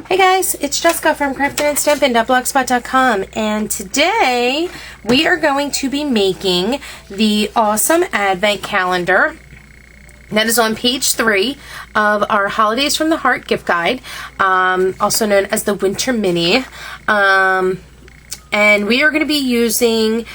Hey guys, it's Jessica from craftingandstamping.blogspot.com, and today we are going to be making the awesome advent calendar that is on page 3 of our Holidays from the Heart gift guide, also known as the Winter Mini. And we are going to be using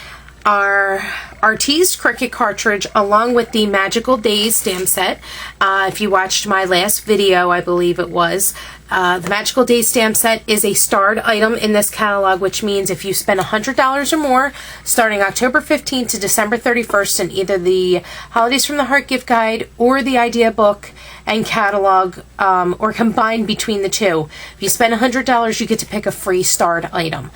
our Artiste Cricut Cartridge along with the Magical Days stamp set. If you watched my last video, I believe it was, the Magical Days stamp set is a starred item in this catalog, which means if you spend $100 or more starting October 15th to December 31st in either the Holidays from the Heart gift guide or the idea book and catalog, or combined between the two, if you spend $100, you get to pick a free starred item.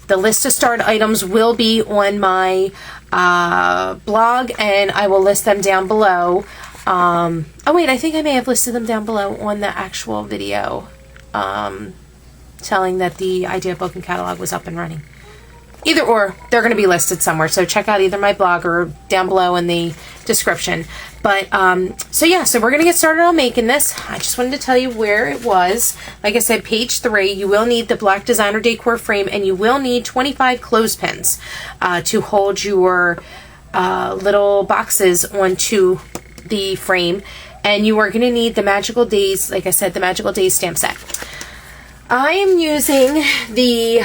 The list of starred items will be on my blog, and I will list them down below. Oh wait, I think I may have listed them down below on the actual video, telling that the idea book and catalog was up and running. Either or, they're going to be listed somewhere, so check out either my blog or down below in the description. But, so we're going to get started on making this. I just wanted to tell you where it was. Like I said, page 3, you will need the black designer decor frame, and you will need 25 clothespins to hold your little boxes onto the frame. And you are going to need the Magical Days, like I said, the Magical Days stamp set. I am using the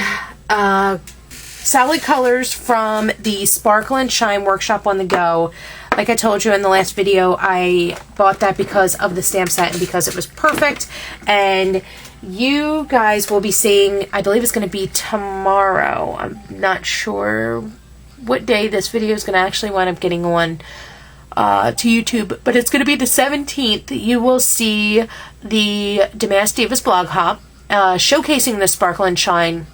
solid colors from the Sparkle and Shine Workshop on the Go. Like I told you in the last video, I bought that because of the stamp set and because it was perfect. And you guys will be seeing, I believe it's going to be tomorrow. I'm not sure what day this video is going to actually wind up getting on to YouTube, but it's going to be the 17th. You will see the Damask Davis blog hop showcasing the Sparkle and Shine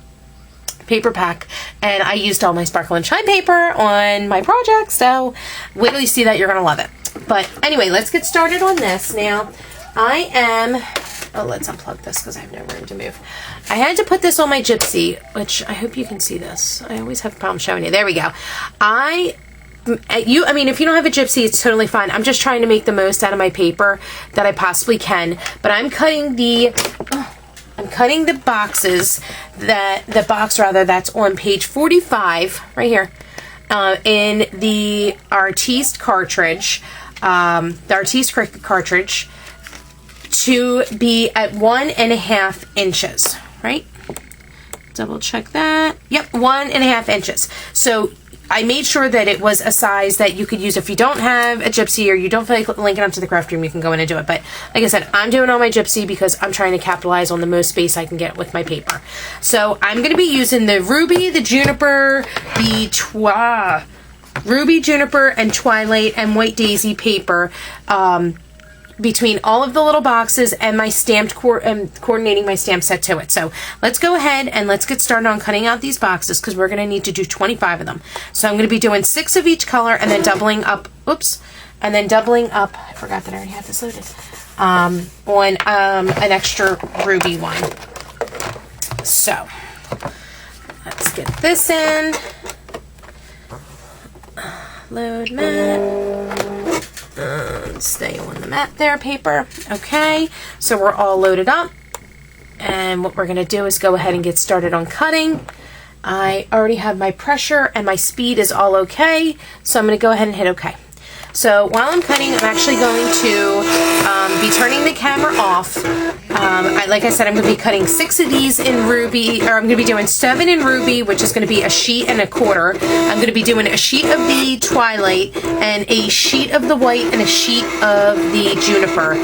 paper pack, and I used all my Sparkle and Shine paper on my project, so wait till you see that, you're gonna love it. But anyway, let's get started on this. Now let's unplug this because I have no room to move. I had to put this on my Gypsy, which I hope you can see this. I always have a problem showing you. There we go. I mean, if you don't have a Gypsy, it's totally fine. I'm just trying to make the most out of my paper that I possibly can, but I'm cutting the boxes, the box that's on page 45 right here in the Artiste Cartridge, the Artiste Cricut Cartridge, to be at 1.5 inches, right? Double check that. Yep, 1.5 inches. So I made sure that it was a size that you could use if you don't have a Gypsy or you don't feel like linking up to the craft room. You can go in and do it. But like I said, I'm doing it on my Gypsy because I'm trying to capitalize on the most space I can get with my paper. So I'm going to be using the Ruby, the Juniper, the Ruby, Juniper, and Twilight and White Daisy paper between all of the little boxes and my stamped coordinating my stamp set to it. So let's go ahead and let's get started on cutting out these boxes because we're going to need to do 25 of them. So I'm going to be doing 6 of each color and then doubling up, I forgot that I already had this loaded, on an extra Ruby one. So let's get this in. Load mat. Stay on the mat there, paper. Okay, so we're all loaded up, and what we're going to do is go ahead and get started on cutting. I already have my pressure and my speed is all okay, so I'm going to go ahead and hit OK. So while I'm cutting, I'm actually going to be turning the camera off. Like I said, I'm going to be cutting 6 of these in Ruby, or I'm going to be doing 7 in Ruby, which is going to be a sheet and a quarter. I'm going to be doing a sheet of the Twilight and a sheet of the White and a sheet of the Juniper.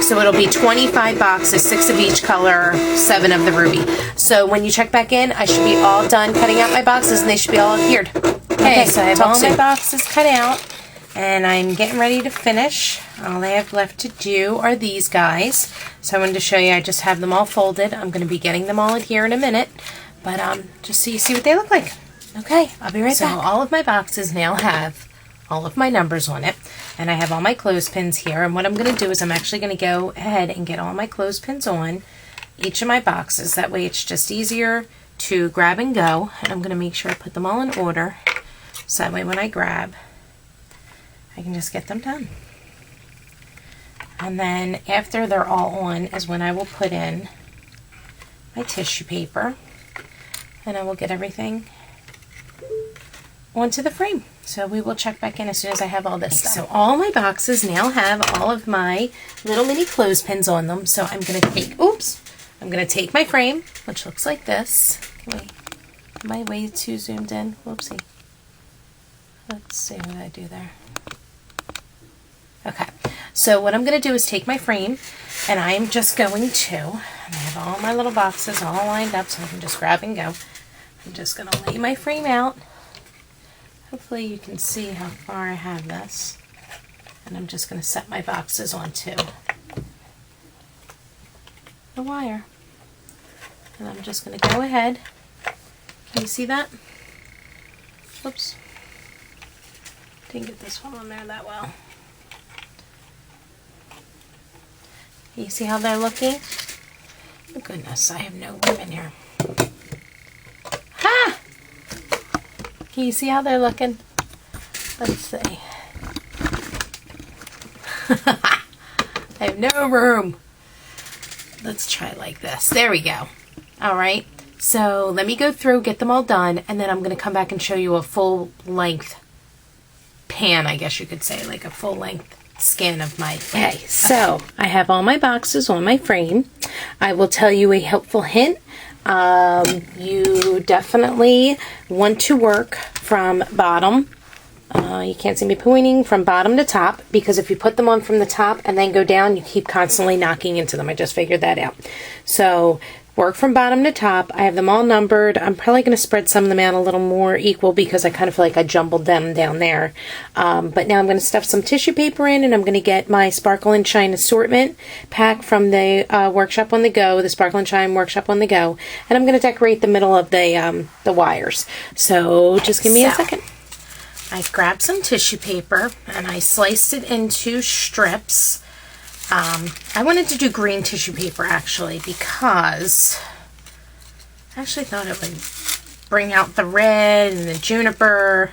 So it'll be 25 boxes, 6 of each color, 7 of the Ruby. So when you check back in, I should be all done cutting out my boxes and they should be all adhered. Okay, so I have all my boxes cut out. And I'm getting ready to finish. All I have left to do are these guys. So I wanted to show you, I just have them all folded. I'm going to be getting them all in here in a minute. But just so you see what they look like. Okay, I'll be right back. So all of my boxes now have all of my numbers on it. And I have all my clothespins here. And what I'm going to do is I'm actually going to go ahead and get all my clothespins on each of my boxes. That way it's just easier to grab and go. And I'm going to make sure I put them all in order. So that way when I grab, I can just get them done. And then after they're all on is when I will put in my tissue paper, and I will get everything onto the frame. So we will check back in as soon as I have all this done. So all my boxes now have all of my little mini clothespins on them. So I'm going to take, I'm going to take my frame, which looks like this. Am I way too zoomed in? Whoopsie. Let's see what I do there. Okay, so what I'm going to do is take my frame, and I'm just going to, and I have all my little boxes all lined up so I can just grab and go. I'm just going to lay my frame out. Hopefully you can see how far I have this. And I'm just going to set my boxes onto the wire. And I'm just going to go ahead. Can you see that? Whoops. Didn't get this one on there that well. You see how they're looking? Oh goodness, I have no room in here. Ha! Can you see how they're looking? Let's see. I have no room. Let's try like this. There we go. All right. So let me go through, get them all done, and then I'm going to come back and show you a full length pan, I guess you could say, like a full length scan of my frame. Okay, so I have all my boxes on my frame. I will tell you a helpful hint. You definitely want to work from bottom. You can't see me pointing, from bottom to top, because if you put them on from the top and then go down, you keep constantly knocking into them. I just figured that out. So work from bottom to top. I have them all numbered. I'm probably going to spread some of them out a little more equal because I kind of feel like I jumbled them down there. But now I'm going to stuff some tissue paper in, and I'm going to get my Sparkle and Shine Assortment pack from the Workshop on the Go, the Sparkle and Shine Workshop on the Go, and I'm going to decorate the middle of the wires. So just give me a second. I grabbed some tissue paper and I sliced it into strips. I wanted to do green tissue paper actually because I actually thought it would bring out the red and the juniper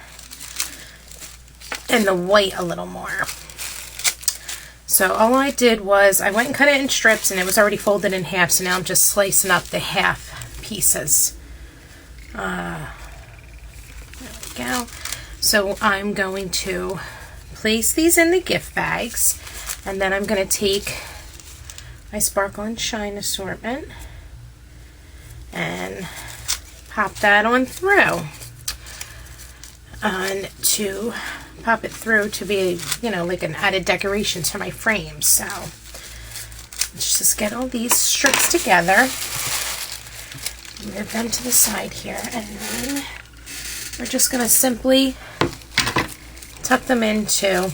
and the white a little more. So all I did was I went and cut it in strips, and it was already folded in half, so now I'm just slicing up the half pieces. There we go. So I'm going to place these in the gift bags, and then I'm going to take my Sparkle and Shine Assortment and pop that on through, and to pop it through to be, you know, like an added decoration to my frame. So let's just get all these strips together, move them to the side here, and then we're just going to simply tuck them into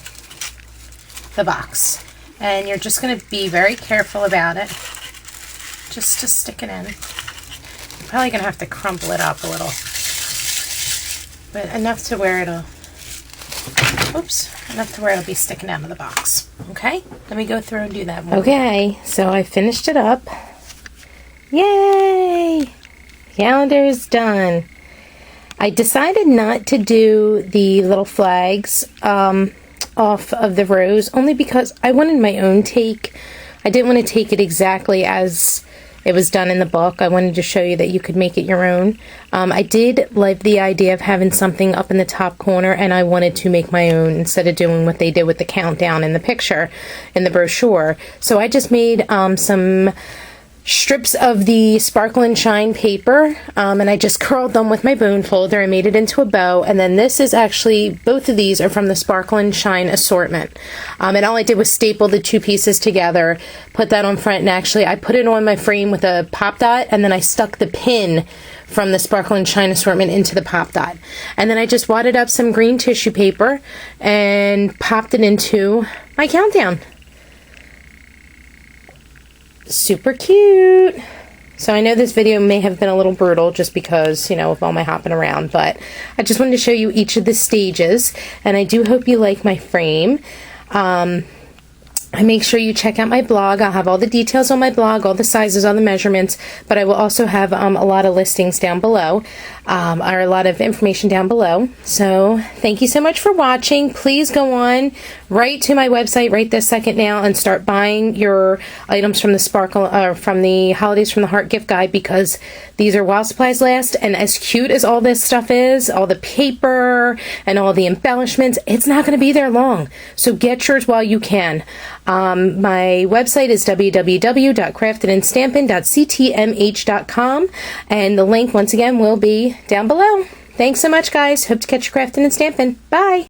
the box. And you're just going to be very careful about it, just to stick it in. You're probably going to have to crumple it up a little, but enough to where it'll, enough to where it'll be sticking out of the box. Okay, let me go through and do that one. Okay, so I finished it up. Yay! Calendar's done. I decided not to do the little flags off of the rose, only because I wanted my own take. I didn't want to take it exactly as it was done in the book. I wanted to show you that you could make it your own. I did like the idea of having something up in the top corner, and I wanted to make my own instead of doing what they did with the countdown in the picture in the brochure. So I just made some strips of the Sparkle and Shine paper, and I just curled them with my bone folder and made it into a bow. And then this is actually, both of these are from the Sparkle and Shine Assortment. And all I did was staple the two pieces together, put that on front, and actually I put it on my frame with a pop dot, and then I stuck the pin from the Sparkle and Shine Assortment into the pop dot. And then I just wadded up some green tissue paper and popped it into my countdown. Super cute. So I know this video may have been a little brutal just because, you know, of all my hopping around, but I just wanted to show you each of the stages, and I do hope you like my frame. make sure you check out my blog. I'll have all the details on my blog, all the sizes, all the measurements, but I will also have a lot of listings down below, or a lot of information down below. So thank you so much for watching. Please go on right to my website right this second now and start buying your items from the from the Holidays from the Heart gift guide, because these are while supplies last, and as cute as all this stuff is, all the paper and all the embellishments, it's not going to be there long. So get yours while you can. My website is www.craftedandstampin.ctmh.com, and the link once again will be down below. Thanks so much, guys. Hope to catch you crafting and stamping. Bye.